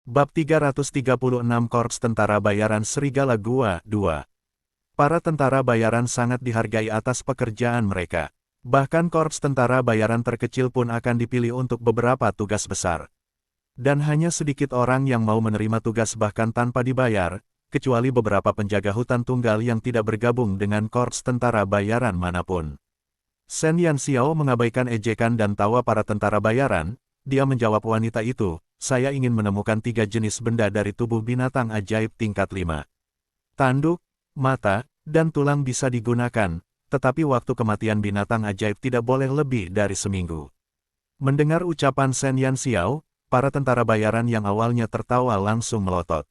Bab 336 Korps Tentara Bayaran Serigala Gua 2. Para tentara bayaran sangat dihargai atas pekerjaan mereka. Bahkan korps tentara bayaran terkecil pun akan dipilih untuk beberapa tugas besar. Dan hanya sedikit orang yang mau menerima tugas bahkan tanpa dibayar, kecuali beberapa penjaga hutan tunggal yang tidak bergabung dengan korps tentara bayaran manapun. Shen Yanxiao mengabaikan ejekan dan tawa para tentara bayaran. Dia menjawab wanita itu, saya ingin menemukan 3 jenis benda dari tubuh binatang ajaib tingkat 5. Tanduk, mata, dan tulang bisa digunakan, tetapi waktu kematian binatang ajaib tidak boleh lebih dari seminggu. Mendengar ucapan Shen Yanxiao, para tentara bayaran yang awalnya tertawa langsung melotot.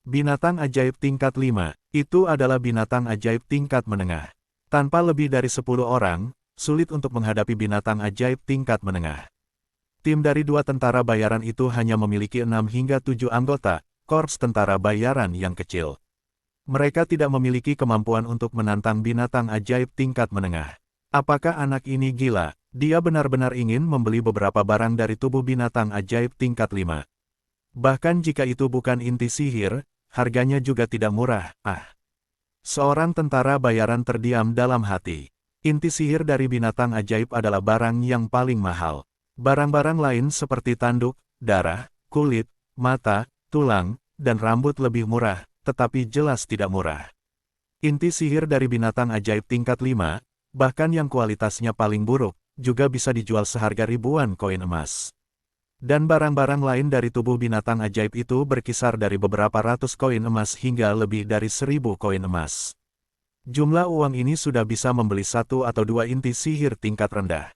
Binatang ajaib tingkat 5, itu adalah binatang ajaib tingkat menengah. Tanpa lebih dari 10 orang, sulit untuk menghadapi binatang ajaib tingkat menengah. Tim dari 2 tentara bayaran itu hanya memiliki 6 hingga 7 anggota, korps tentara bayaran yang kecil. Mereka tidak memiliki kemampuan untuk menantang binatang ajaib tingkat menengah. Apakah anak ini gila? Dia benar-benar ingin membeli beberapa barang dari tubuh binatang ajaib tingkat 5. Bahkan jika itu bukan inti sihir, harganya juga tidak murah. Seorang tentara bayaran terdiam dalam hati. Inti sihir dari binatang ajaib adalah barang yang paling mahal. Barang-barang lain seperti tanduk, darah, kulit, mata, tulang, dan rambut lebih murah, tetapi jelas tidak murah. Inti sihir dari binatang ajaib tingkat 5, bahkan yang kualitasnya paling buruk, juga bisa dijual seharga ribuan koin emas. Dan barang-barang lain dari tubuh binatang ajaib itu berkisar dari beberapa ratus koin emas hingga lebih dari 1000 koin emas. Jumlah uang ini sudah bisa membeli 1 atau 2 inti sihir tingkat rendah.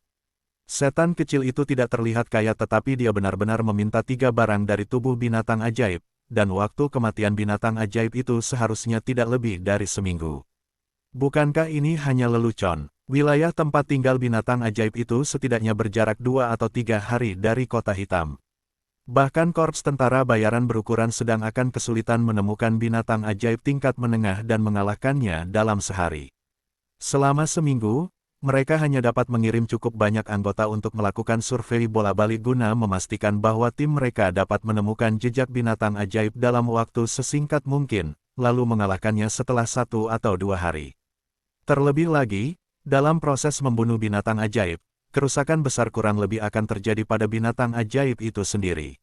Setan kecil itu tidak terlihat kaya tetapi dia benar-benar meminta 3 barang dari tubuh binatang ajaib, dan waktu kematian binatang ajaib itu seharusnya tidak lebih dari seminggu. Bukankah ini hanya lelucon? Wilayah tempat tinggal binatang ajaib itu setidaknya berjarak 2 atau 3 hari dari Kota Hitam. Bahkan korps tentara bayaran berukuran sedang akan kesulitan menemukan binatang ajaib tingkat menengah dan mengalahkannya dalam sehari. Selama seminggu, mereka hanya dapat mengirim cukup banyak anggota untuk melakukan survei bola-balik guna memastikan bahwa tim mereka dapat menemukan jejak binatang ajaib dalam waktu sesingkat mungkin, lalu mengalahkannya setelah 1 atau 2 hari. Terlebih lagi, dalam proses membunuh binatang ajaib, kerusakan besar kurang lebih akan terjadi pada binatang ajaib itu sendiri.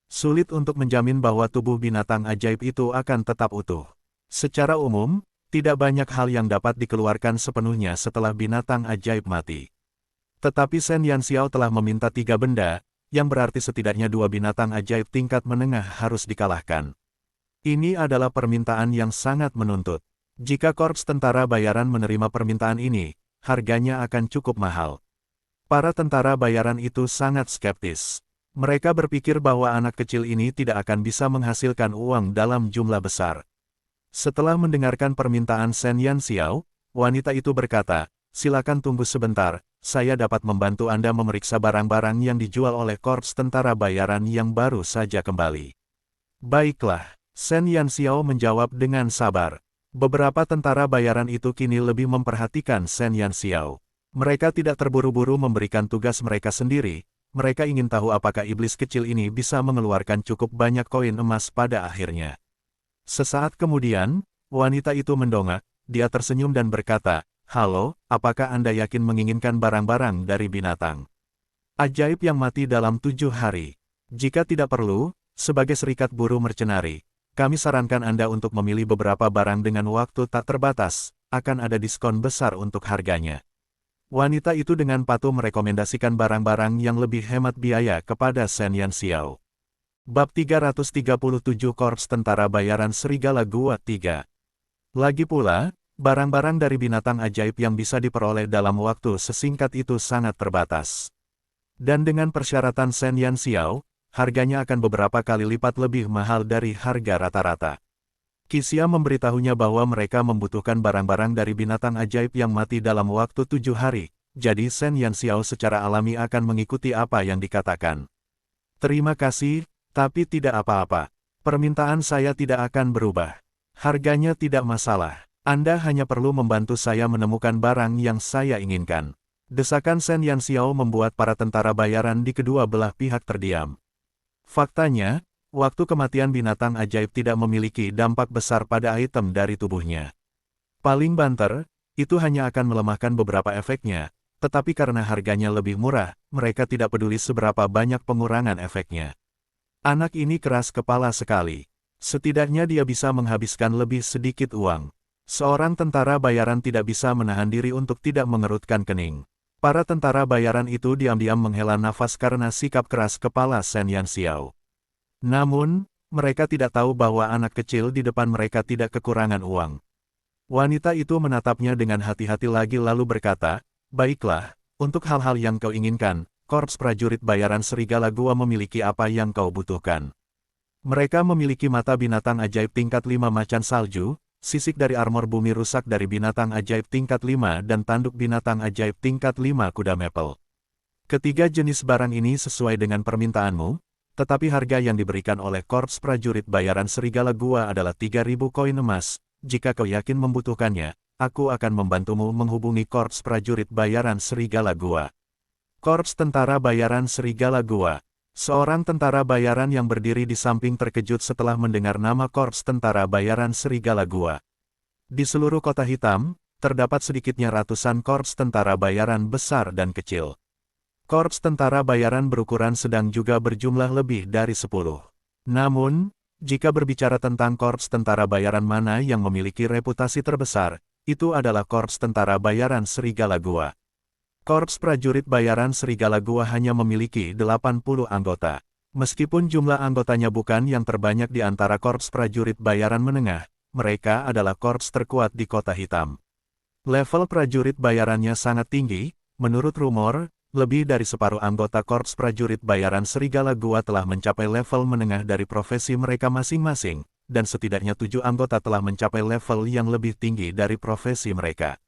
Sulit untuk menjamin bahwa tubuh binatang ajaib itu akan tetap utuh. Secara umum, tidak banyak hal yang dapat dikeluarkan sepenuhnya setelah binatang ajaib mati. Tetapi Shen Yanxiao telah meminta 3 benda, yang berarti setidaknya 2 binatang ajaib tingkat menengah harus dikalahkan. Ini adalah permintaan yang sangat menuntut. Jika korps tentara bayaran menerima permintaan ini, harganya akan cukup mahal. Para tentara bayaran itu sangat skeptis. Mereka berpikir bahwa anak kecil ini tidak akan bisa menghasilkan uang dalam jumlah besar. Setelah mendengarkan permintaan Shen Yanxiao, wanita itu berkata, silakan tunggu sebentar, saya dapat membantu Anda memeriksa barang-barang yang dijual oleh korps tentara bayaran yang baru saja kembali. Baiklah, Shen Yanxiao menjawab dengan sabar. Beberapa tentara bayaran itu kini lebih memperhatikan Shen Yanxiao. Mereka tidak terburu-buru memberikan tugas mereka sendiri, mereka ingin tahu apakah iblis kecil ini bisa mengeluarkan cukup banyak koin emas pada akhirnya. Sesaat kemudian, wanita itu mendongak, dia tersenyum dan berkata, halo, apakah Anda yakin menginginkan barang-barang dari binatang ajaib yang mati dalam 7 hari? Jika tidak perlu, sebagai serikat buruh mercenari, kami sarankan Anda untuk memilih beberapa barang dengan waktu tak terbatas, akan ada diskon besar untuk harganya. Wanita itu dengan patuh merekomendasikan barang-barang yang lebih hemat biaya kepada Shen Yanxiao. Bab 337 Korps Tentara Bayaran Serigala Gua 3. Lagi pula, barang-barang dari binatang ajaib yang bisa diperoleh dalam waktu sesingkat itu sangat terbatas. Dan dengan persyaratan Shen Yanxiao, harganya akan beberapa kali lipat lebih mahal dari harga rata-rata. Qixia memberitahunya bahwa mereka membutuhkan barang-barang dari binatang ajaib yang mati dalam waktu 7 hari, jadi Shen Yanxiao secara alami akan mengikuti apa yang dikatakan. Terima kasih. Tapi tidak apa-apa. Permintaan saya tidak akan berubah. Harganya tidak masalah. Anda hanya perlu membantu saya menemukan barang yang saya inginkan. Desakan Shen Yanxiao membuat para tentara bayaran di kedua belah pihak terdiam. Faktanya, waktu kematian binatang ajaib tidak memiliki dampak besar pada item dari tubuhnya. Paling banter, itu hanya akan melemahkan beberapa efeknya, tetapi karena harganya lebih murah, mereka tidak peduli seberapa banyak pengurangan efeknya. Anak ini keras kepala sekali. Setidaknya dia bisa menghabiskan lebih sedikit uang. Seorang tentara bayaran tidak bisa menahan diri untuk tidak mengerutkan kening. Para tentara bayaran itu diam-diam menghela nafas karena sikap keras kepala Shen Yanxiao. Namun, mereka tidak tahu bahwa anak kecil di depan mereka tidak kekurangan uang. Wanita itu menatapnya dengan hati-hati lagi lalu berkata, "Baiklah, untuk hal-hal yang kau inginkan, Korps Prajurit Bayaran Serigala Gua memiliki apa yang kau butuhkan." Mereka memiliki mata binatang ajaib tingkat 5 macan salju, sisik dari armor bumi rusak dari binatang ajaib tingkat 5 dan tanduk binatang ajaib tingkat 5 kuda maple. Ketiga jenis barang ini sesuai dengan permintaanmu, tetapi harga yang diberikan oleh Korps Prajurit Bayaran Serigala Gua adalah 3.000 koin emas. Jika kau yakin membutuhkannya, aku akan membantumu menghubungi Korps Prajurit Bayaran Serigala Gua. Korps Tentara Bayaran Serigala Gua. Seorang tentara bayaran yang berdiri di samping terkejut setelah mendengar nama Korps Tentara Bayaran Serigala Gua. Di seluruh Kota Hitam, terdapat sedikitnya ratusan korps tentara bayaran besar dan kecil. Korps tentara bayaran berukuran sedang juga berjumlah lebih dari 10. Namun, jika berbicara tentang korps tentara bayaran mana yang memiliki reputasi terbesar, itu adalah Korps Tentara Bayaran Serigala Gua. Korps Prajurit Bayaran Serigala Gua hanya memiliki 80 anggota. Meskipun jumlah anggotanya bukan yang terbanyak di antara Korps Prajurit Bayaran Menengah, mereka adalah korps terkuat di Kota Hitam. Level prajurit bayarannya sangat tinggi, menurut rumor, lebih dari separuh anggota Korps Prajurit Bayaran Serigala Gua telah mencapai level menengah dari profesi mereka masing-masing, dan setidaknya 7 anggota telah mencapai level yang lebih tinggi dari profesi mereka.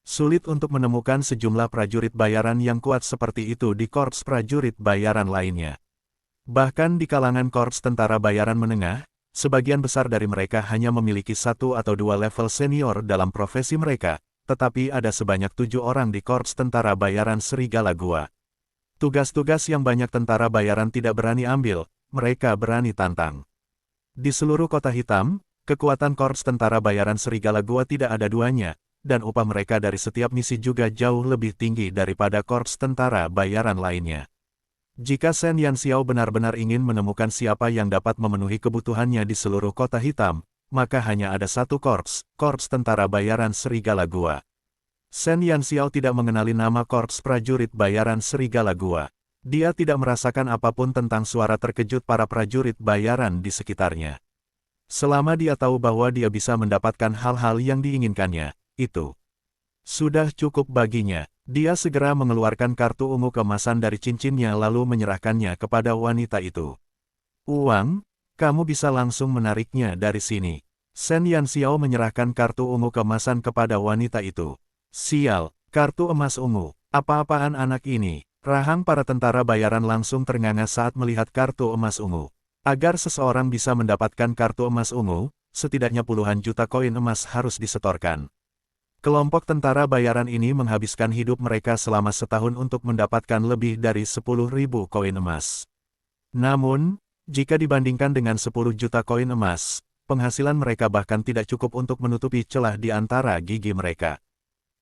Sulit untuk menemukan sejumlah prajurit bayaran yang kuat seperti itu di korps prajurit bayaran lainnya. Bahkan di kalangan korps tentara bayaran menengah, sebagian besar dari mereka hanya memiliki 1 atau 2 level senior dalam profesi mereka, tetapi ada sebanyak 7 orang di korps tentara bayaran Serigala Gua. Tugas-tugas yang banyak tentara bayaran tidak berani ambil, mereka berani tantang. Di seluruh Kota Hitam, kekuatan korps tentara bayaran Serigala Gua tidak ada duanya, dan upah mereka dari setiap misi juga jauh lebih tinggi daripada korps tentara bayaran lainnya. Jika Shen Yanxiao benar-benar ingin menemukan siapa yang dapat memenuhi kebutuhannya di seluruh Kota Hitam, maka hanya ada satu korps, Korps Tentara Bayaran Serigala Gua. Shen Yanxiao tidak mengenali nama Korps Prajurit Bayaran Serigala Gua. Dia tidak merasakan apapun tentang suara terkejut para prajurit bayaran di sekitarnya. Selama dia tahu bahwa dia bisa mendapatkan hal-hal yang diinginkannya, itu sudah cukup baginya. Dia segera mengeluarkan kartu ungu keemasan dari cincinnya lalu menyerahkannya kepada wanita itu. "Uang, kamu bisa langsung menariknya dari sini." Shen Yanxiao menyerahkan kartu ungu keemasan kepada wanita itu. "Sial, kartu emas ungu, apa-apaan anak ini?" Rahang para tentara bayaran langsung ternganga saat melihat kartu emas ungu. Agar seseorang bisa mendapatkan kartu emas ungu, setidaknya puluhan juta koin emas harus disetorkan. Kelompok tentara bayaran ini menghabiskan hidup mereka selama setahun untuk mendapatkan lebih dari 10.000 koin emas. Namun, jika dibandingkan dengan 10 juta koin emas, penghasilan mereka bahkan tidak cukup untuk menutupi celah di antara gigi mereka.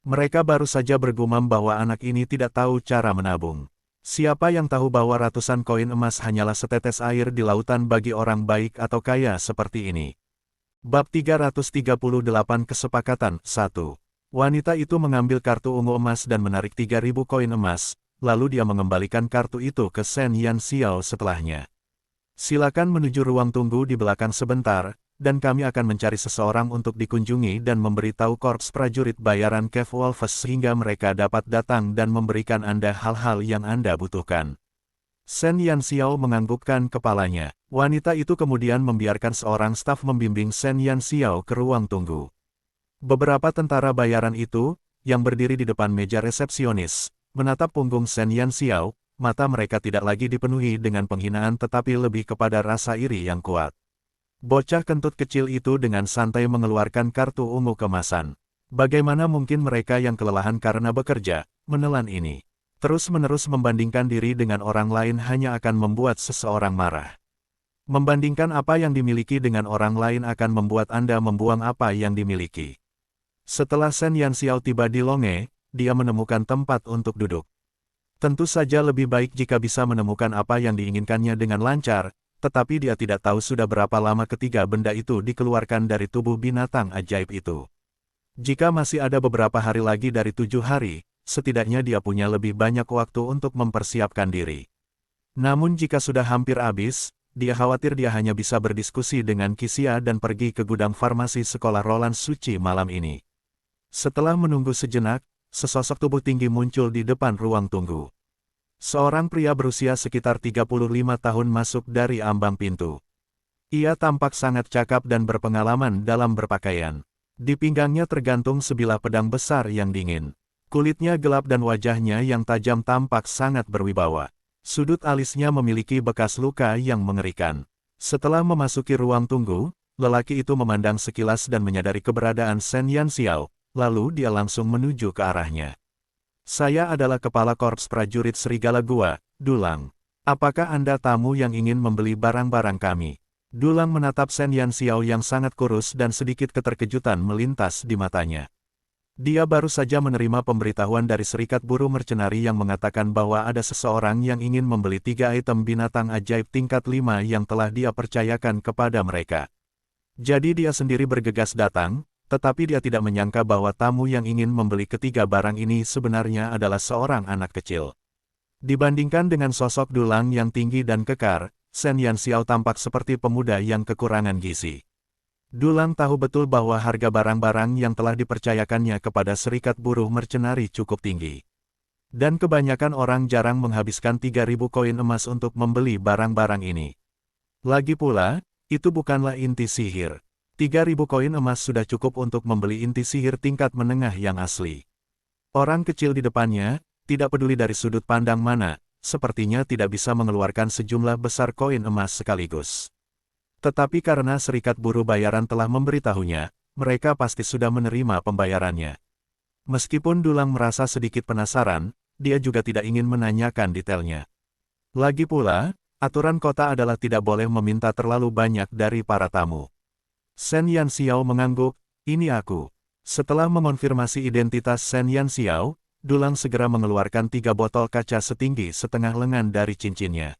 Mereka baru saja bergumam bahwa anak ini tidak tahu cara menabung. Siapa yang tahu bahwa ratusan koin emas hanyalah setetes air di lautan bagi orang baik atau kaya seperti ini. Bab 338 Kesepakatan 1. Wanita itu mengambil kartu ungu emas dan menarik 3.000 koin emas, lalu dia mengembalikan kartu itu ke Shen Yanxiao setelahnya. "Silakan menuju ruang tunggu di belakang sebentar, dan kami akan mencari seseorang untuk dikunjungi dan memberitahu korps prajurit bayaran Cave Wolves sehingga mereka dapat datang dan memberikan Anda hal-hal yang Anda butuhkan." Shen Yanxiao menganggukkan kepalanya. Wanita itu kemudian membiarkan seorang staf membimbing Shen Yanxiao ke ruang tunggu. Beberapa tentara bayaran itu, yang berdiri di depan meja resepsionis, menatap punggung Shen Yanxiao, mata mereka tidak lagi dipenuhi dengan penghinaan tetapi lebih kepada rasa iri yang kuat. Bocah kentut kecil itu dengan santai mengeluarkan kartu ungu kemasan. Bagaimana mungkin mereka yang kelelahan karena bekerja, menelan ini? Terus-menerus membandingkan diri dengan orang lain hanya akan membuat seseorang marah. Membandingkan apa yang dimiliki dengan orang lain akan membuat Anda membuang apa yang dimiliki. Setelah Shen Yanxiao tiba di Longe, dia menemukan tempat untuk duduk. Tentu saja lebih baik jika bisa menemukan apa yang diinginkannya dengan lancar, tetapi dia tidak tahu sudah berapa lama ketiga benda itu dikeluarkan dari tubuh binatang ajaib itu. Jika masih ada beberapa hari lagi dari 7 hari, setidaknya dia punya lebih banyak waktu untuk mempersiapkan diri. Namun jika sudah hampir habis, dia khawatir dia hanya bisa berdiskusi dengan Kisia dan pergi ke gudang farmasi sekolah Roland Suci malam ini. Setelah menunggu sejenak, sesosok tubuh tinggi muncul di depan ruang tunggu. Seorang pria berusia sekitar 35 tahun masuk dari ambang pintu. Ia tampak sangat cakap dan berpengalaman dalam berpakaian. Di pinggangnya tergantung sebilah pedang besar yang dingin. Kulitnya gelap dan wajahnya yang tajam tampak sangat berwibawa. Sudut alisnya memiliki bekas luka yang mengerikan. Setelah memasuki ruang tunggu, lelaki itu memandang sekilas dan menyadari keberadaan Shen Yanxiao, lalu dia langsung menuju ke arahnya. Saya adalah kepala korps prajurit Serigala Gua, Dulang. Apakah Anda tamu yang ingin membeli barang-barang kami? Dulang menatap Shen Yanxiao yang sangat kurus dan sedikit keterkejutan melintas di matanya. Dia baru saja menerima pemberitahuan dari Serikat Buruh Mercenari yang mengatakan bahwa ada seseorang yang ingin membeli 3 item binatang ajaib tingkat 5 yang telah dia percayakan kepada mereka. Jadi dia sendiri bergegas datang, tetapi dia tidak menyangka bahwa tamu yang ingin membeli ketiga barang ini sebenarnya adalah seorang anak kecil. Dibandingkan dengan sosok Dulang yang tinggi dan kekar, Shen Yanxiao tampak seperti pemuda yang kekurangan gizi. Dulang tahu betul bahwa harga barang-barang yang telah dipercayakannya kepada Serikat Buruh Mercenari cukup tinggi. Dan kebanyakan orang jarang menghabiskan 3.000 koin emas untuk membeli barang-barang ini. Lagi pula, itu bukanlah inti sihir. 3.000 koin emas sudah cukup untuk membeli inti sihir tingkat menengah yang asli. Orang kecil di depannya, tidak peduli dari sudut pandang mana, sepertinya tidak bisa mengeluarkan sejumlah besar koin emas sekaligus. Tetapi karena Serikat Buruh Bayaran telah memberitahunya, mereka pasti sudah menerima pembayarannya. Meskipun Dulang merasa sedikit penasaran, dia juga tidak ingin menanyakan detailnya. Lagi pula, aturan kota adalah tidak boleh meminta terlalu banyak dari para tamu. Shen Yanxiao mengangguk, ini aku. Setelah mengonfirmasi identitas Shen Yanxiao, Dulang segera mengeluarkan 3 botol kaca setinggi setengah lengan dari cincinnya.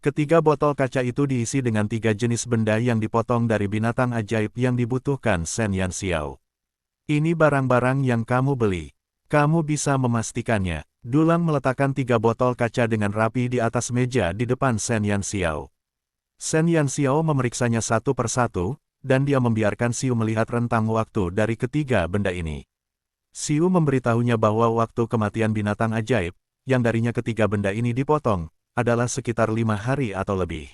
Ketiga botol kaca itu diisi dengan 3 jenis benda yang dipotong dari binatang ajaib yang dibutuhkan Shen Yanxiao. Ini barang-barang yang kamu beli. Kamu bisa memastikannya. Dulang meletakkan 3 botol kaca dengan rapi di atas meja di depan Shen Yanxiao. Shen Yanxiao memeriksanya satu persatu, dan dia membiarkan Xiu melihat rentang waktu dari ketiga benda ini. Xiu memberitahunya bahwa waktu kematian binatang ajaib, yang darinya ketiga benda ini dipotong, adalah sekitar 5 hari atau lebih.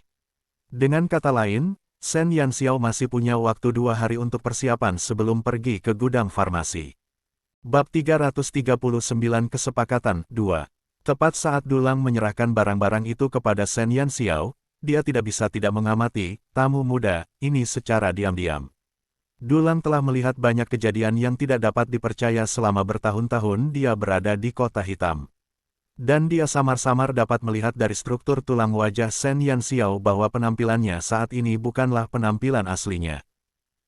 Dengan kata lain, Shen Yanxiao masih punya waktu 2 hari untuk persiapan sebelum pergi ke gudang farmasi. Bab 339 Kesepakatan 2. Tepat saat Dulang menyerahkan barang-barang itu kepada Shen Yanxiao, dia tidak bisa tidak mengamati tamu muda ini secara diam-diam. Dulang telah melihat banyak kejadian yang tidak dapat dipercaya selama bertahun-tahun dia berada di Kota Hitam. Dan dia samar-samar dapat melihat dari struktur tulang wajah Shen Yanxiao bahwa penampilannya saat ini bukanlah penampilan aslinya.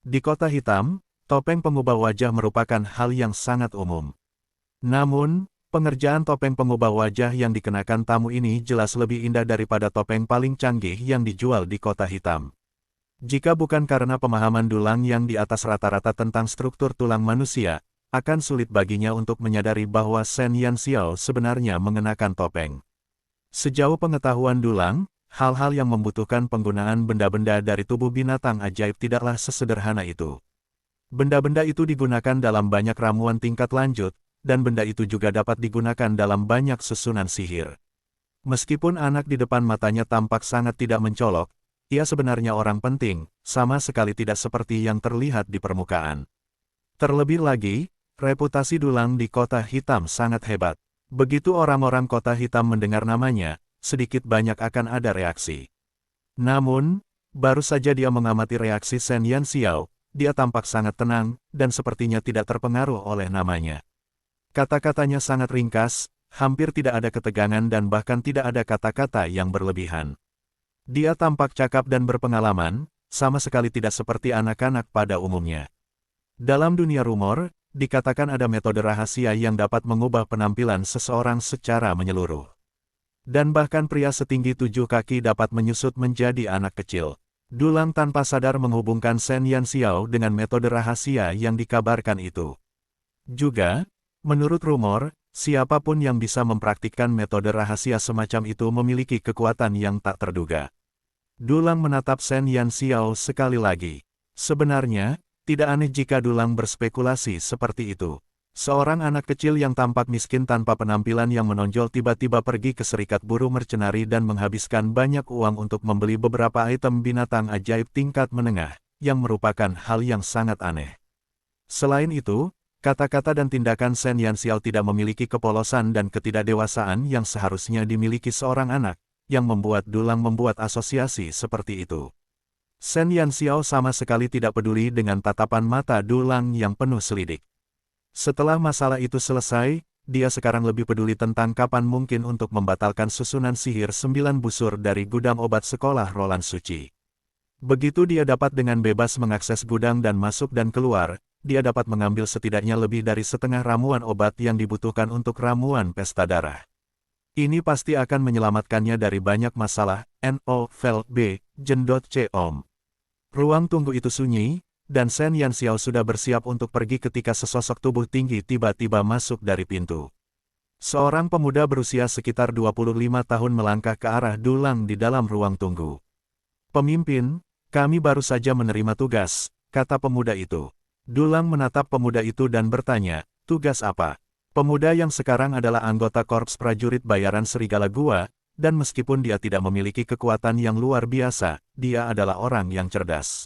Di Kota Hitam, topeng pengubah wajah merupakan hal yang sangat umum. Namun, pengerjaan topeng pengubah wajah yang dikenakan tamu ini jelas lebih indah daripada topeng paling canggih yang dijual di Kota Hitam. Jika bukan karena pemahaman Dulang yang di atas rata-rata tentang struktur tulang manusia, akan sulit baginya untuk menyadari bahwa Shen Yanxiao sebenarnya mengenakan topeng. Sejauh pengetahuan Dulang, hal-hal yang membutuhkan penggunaan benda-benda dari tubuh binatang ajaib tidaklah sesederhana itu. Benda-benda itu digunakan dalam banyak ramuan tingkat lanjut, dan benda itu juga dapat digunakan dalam banyak susunan sihir. Meskipun anak di depan matanya tampak sangat tidak mencolok, ia sebenarnya orang penting, sama sekali tidak seperti yang terlihat di permukaan. Terlebih lagi, reputasi Dulang di Kota Hitam sangat hebat. Begitu orang-orang Kota Hitam mendengar namanya, sedikit banyak akan ada reaksi. Namun, baru saja dia mengamati reaksi Shen Yanxiao, dia tampak sangat tenang, dan sepertinya tidak terpengaruh oleh namanya. Kata-katanya sangat ringkas, hampir tidak ada ketegangan dan bahkan tidak ada kata-kata yang berlebihan. Dia tampak cakap dan berpengalaman, sama sekali tidak seperti anak-anak pada umumnya. Dalam dunia rumor, dikatakan ada metode rahasia yang dapat mengubah penampilan seseorang secara menyeluruh. Dan bahkan pria setinggi 7 kaki dapat menyusut menjadi anak kecil. Dulang tanpa sadar menghubungkan Shen Yanxiao dengan metode rahasia yang dikabarkan itu. Juga, menurut rumor, siapapun yang bisa mempraktikkan metode rahasia semacam itu memiliki kekuatan yang tak terduga. Dulang menatap Shen Yanxiao sekali lagi. Sebenarnya, tidak aneh jika Dulang berspekulasi seperti itu. Seorang anak kecil yang tampak miskin tanpa penampilan yang menonjol tiba-tiba pergi ke serikat buruh mercenari dan menghabiskan banyak uang untuk membeli beberapa item binatang ajaib tingkat menengah, yang merupakan hal yang sangat aneh. Selain itu, kata-kata dan tindakan Shen Yanxiao tidak memiliki kepolosan dan ketidakdewasaan yang seharusnya dimiliki seorang anak, yang membuat Dulang membuat asosiasi seperti itu. Shen Yanxiao sama sekali tidak peduli dengan tatapan mata Dulang yang penuh selidik. Setelah masalah itu selesai, dia sekarang lebih peduli tentang kapan mungkin untuk membatalkan susunan sihir 9 busur dari gudang obat sekolah Roland Suci. Begitu dia dapat dengan bebas mengakses gudang dan masuk dan keluar, dia dapat mengambil setidaknya lebih dari setengah ramuan obat yang dibutuhkan untuk ramuan pesta darah. Ini pasti akan menyelamatkannya dari banyak masalah. No.B. Jendot C. Om. Ruang tunggu itu sunyi, dan Shen Yanxiao sudah bersiap untuk pergi ketika sesosok tubuh tinggi tiba-tiba masuk dari pintu. Seorang pemuda berusia sekitar 25 tahun melangkah ke arah Dulang di dalam ruang tunggu. "Pemimpin, kami baru saja menerima tugas," kata pemuda itu. Dulang menatap pemuda itu dan bertanya, "Tugas apa?" Pemuda yang sekarang adalah anggota Korps Prajurit Bayaran Serigala Gua, dan meskipun dia tidak memiliki kekuatan yang luar biasa, dia adalah orang yang cerdas.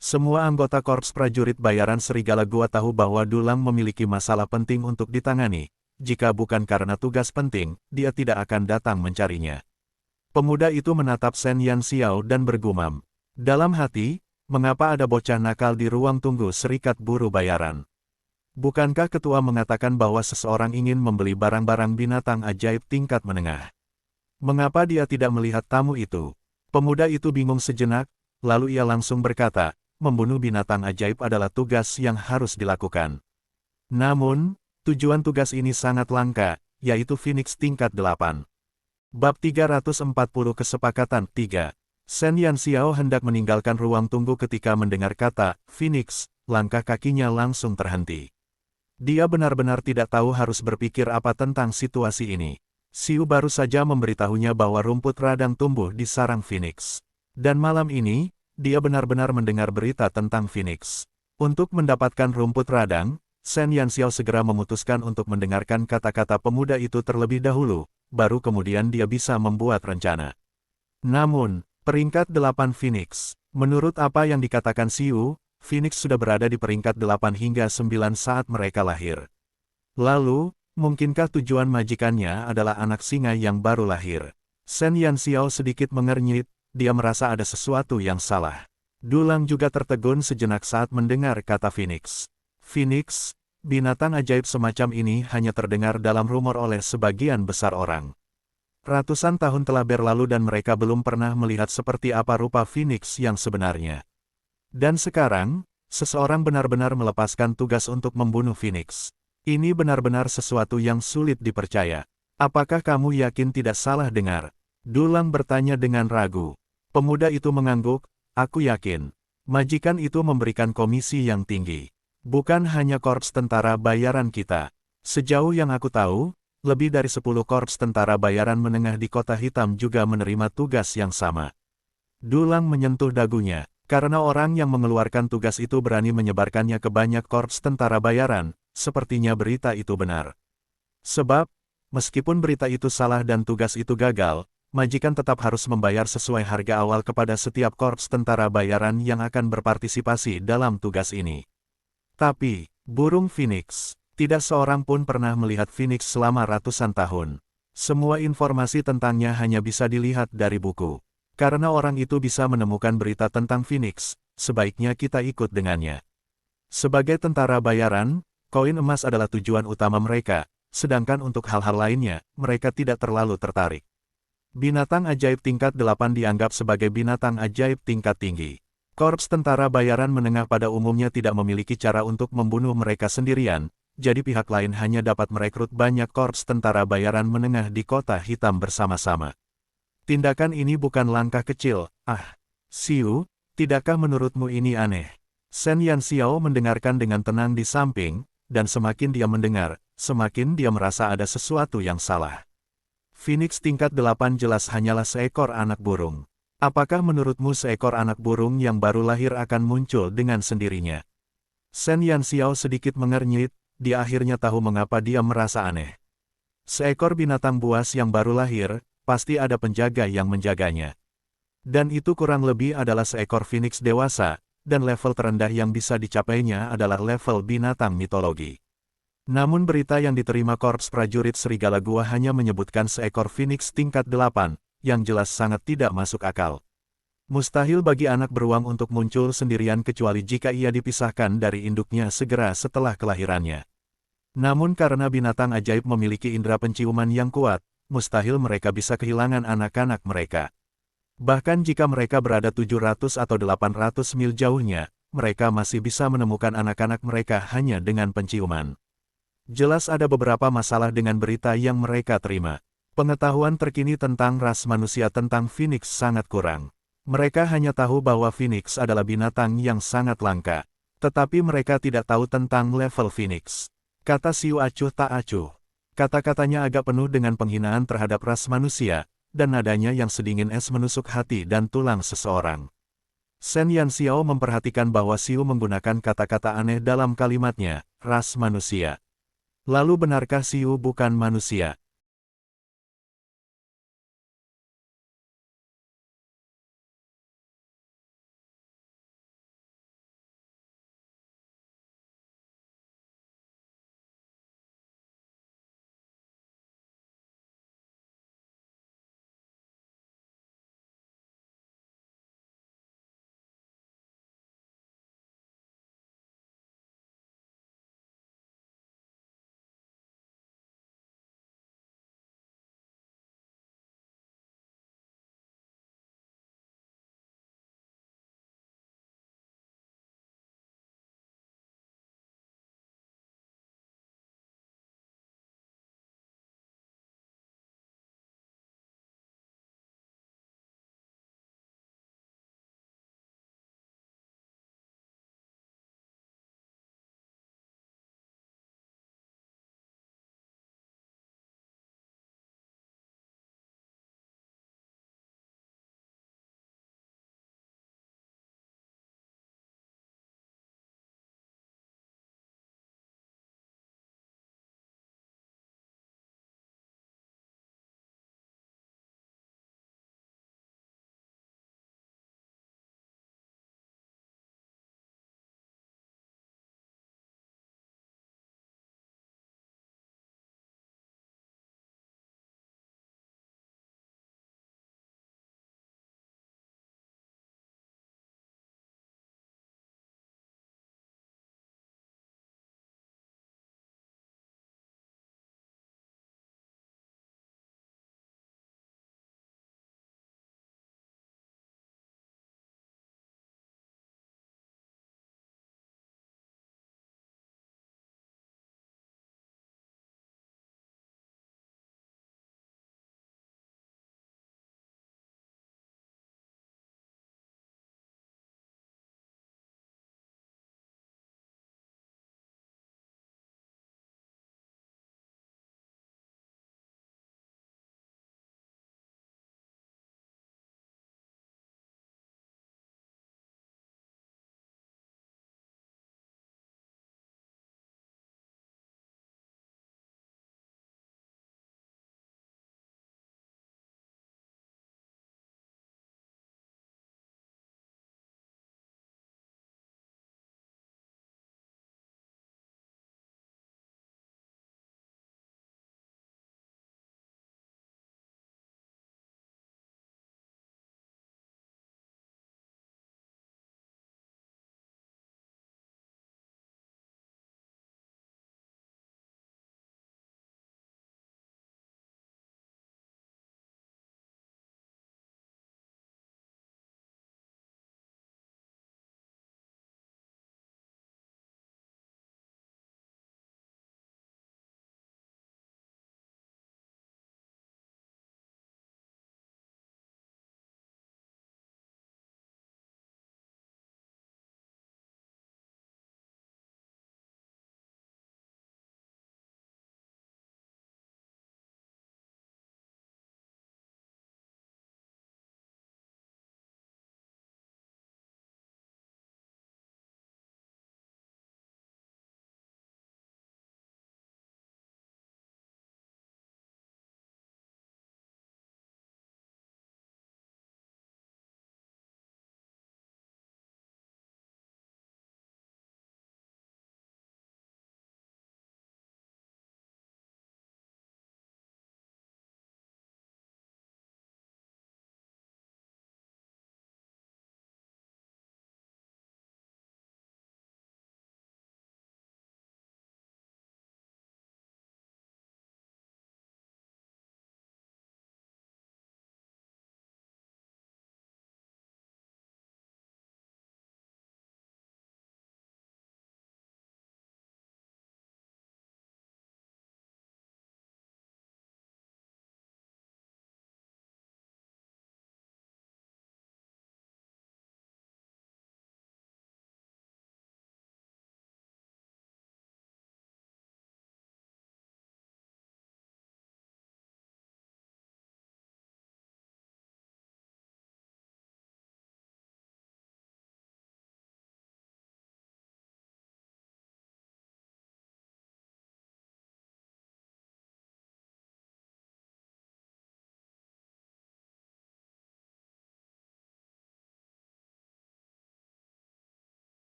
Semua anggota Korps Prajurit Bayaran Serigala Gua tahu bahwa Dulang memiliki masalah penting untuk ditangani. Jika bukan karena tugas penting, dia tidak akan datang mencarinya. Pemuda itu menatap Shen Yanxiao dan bergumam. Dalam hati, mengapa ada bocah nakal di ruang tunggu Serikat Buruh Bayaran? Bukankah ketua mengatakan bahwa seseorang ingin membeli barang-barang binatang ajaib tingkat menengah? Mengapa dia tidak melihat tamu itu? Pemuda itu bingung sejenak, lalu ia langsung berkata, membunuh binatang ajaib adalah tugas yang harus dilakukan. Namun, tujuan tugas ini sangat langka, yaitu Phoenix tingkat 8. Bab 340 Kesepakatan 3. Shen Yanxiao hendak meninggalkan ruang tunggu ketika mendengar kata Phoenix, langkah kakinya langsung terhenti. Dia benar-benar tidak tahu harus berpikir apa tentang situasi ini. Xiu baru saja memberitahunya bahwa rumput radang tumbuh di sarang Phoenix. Dan malam ini, dia benar-benar mendengar berita tentang Phoenix. Untuk mendapatkan rumput radang, Shen Yanxiao segera memutuskan untuk mendengarkan kata-kata pemuda itu terlebih dahulu, baru kemudian dia bisa membuat rencana. Namun, peringkat 8 Phoenix. Menurut apa yang dikatakan Xiu, Phoenix sudah berada di peringkat 8 hingga 9 saat mereka lahir. Lalu, mungkinkah tujuan majikannya adalah anak singa yang baru lahir? Shen Yanxiao sedikit mengernyit, dia merasa ada sesuatu yang salah. Dulang juga tertegun sejenak saat mendengar kata Phoenix. Phoenix, binatang ajaib semacam ini hanya terdengar dalam rumor oleh sebagian besar orang. Ratusan tahun telah berlalu dan mereka belum pernah melihat seperti apa rupa Phoenix yang sebenarnya. Dan sekarang, seseorang benar-benar melepaskan tugas untuk membunuh Phoenix. Ini benar-benar sesuatu yang sulit dipercaya. Apakah kamu yakin tidak salah dengar? Dulang bertanya dengan ragu. Pemuda itu mengangguk, aku yakin. Majikan itu memberikan komisi yang tinggi. Bukan hanya korps tentara bayaran kita. Sejauh yang aku tahu, lebih dari 10 korps tentara bayaran menengah di Kota Hitam juga menerima tugas yang sama. Dulang menyentuh dagunya. Karena orang yang mengeluarkan tugas itu berani menyebarkannya ke banyak korps tentara bayaran, sepertinya berita itu benar. Sebab, meskipun berita itu salah dan tugas itu gagal, majikan tetap harus membayar sesuai harga awal kepada setiap korps tentara bayaran yang akan berpartisipasi dalam tugas ini. Tapi, burung Phoenix, tidak seorang pun pernah melihat Phoenix selama ratusan tahun. Semua informasi tentangnya hanya bisa dilihat dari buku. Karena orang itu bisa menemukan berita tentang Phoenix, sebaiknya kita ikut dengannya. Sebagai tentara bayaran, koin emas adalah tujuan utama mereka, sedangkan untuk hal-hal lainnya, mereka tidak terlalu tertarik. Binatang ajaib tingkat 8 dianggap sebagai binatang ajaib tingkat tinggi. Korps tentara bayaran menengah pada umumnya tidak memiliki cara untuk membunuh mereka sendirian, jadi pihak lain hanya dapat merekrut banyak korps tentara bayaran menengah di kota hitam bersama-sama. Tindakan ini bukan langkah kecil, Xiu, tidakkah menurutmu ini aneh? Shen Yanxiao mendengarkan dengan tenang di samping, dan semakin dia mendengar, semakin dia merasa ada sesuatu yang salah. Phoenix tingkat 8 jelas hanyalah seekor anak burung. Apakah menurutmu seekor anak burung yang baru lahir akan muncul dengan sendirinya? Shen Yanxiao sedikit mengernyit, dia akhirnya tahu mengapa dia merasa aneh. Seekor binatang buas yang baru lahir, pasti ada penjaga yang menjaganya. Dan itu kurang lebih adalah seekor Phoenix dewasa, dan level terendah yang bisa dicapainya adalah level binatang mitologi. Namun berita yang diterima Korps Prajurit Serigala Gua hanya menyebutkan seekor Phoenix tingkat 8, yang jelas sangat tidak masuk akal. Mustahil bagi anak beruang untuk muncul sendirian kecuali jika ia dipisahkan dari induknya segera setelah kelahirannya. Namun karena binatang ajaib memiliki indera penciuman yang kuat, mustahil mereka bisa kehilangan anak-anak mereka. Bahkan jika mereka berada 700 atau 800 mil jauhnya, mereka masih bisa menemukan anak-anak mereka hanya dengan penciuman. Jelas ada beberapa masalah dengan berita yang mereka terima. Pengetahuan terkini tentang ras manusia tentang Phoenix sangat kurang. Mereka hanya tahu bahwa Phoenix adalah binatang yang sangat langka. Tetapi mereka tidak tahu tentang level Phoenix. Kata Xiu acuh tak acuh. Kata-katanya agak penuh dengan penghinaan terhadap ras manusia, dan nadanya yang sedingin es menusuk hati dan tulang seseorang. Shen Yanxiao memperhatikan bahwa Xiu menggunakan kata-kata aneh dalam kalimatnya, ras manusia. Lalu benarkah Xiu bukan manusia?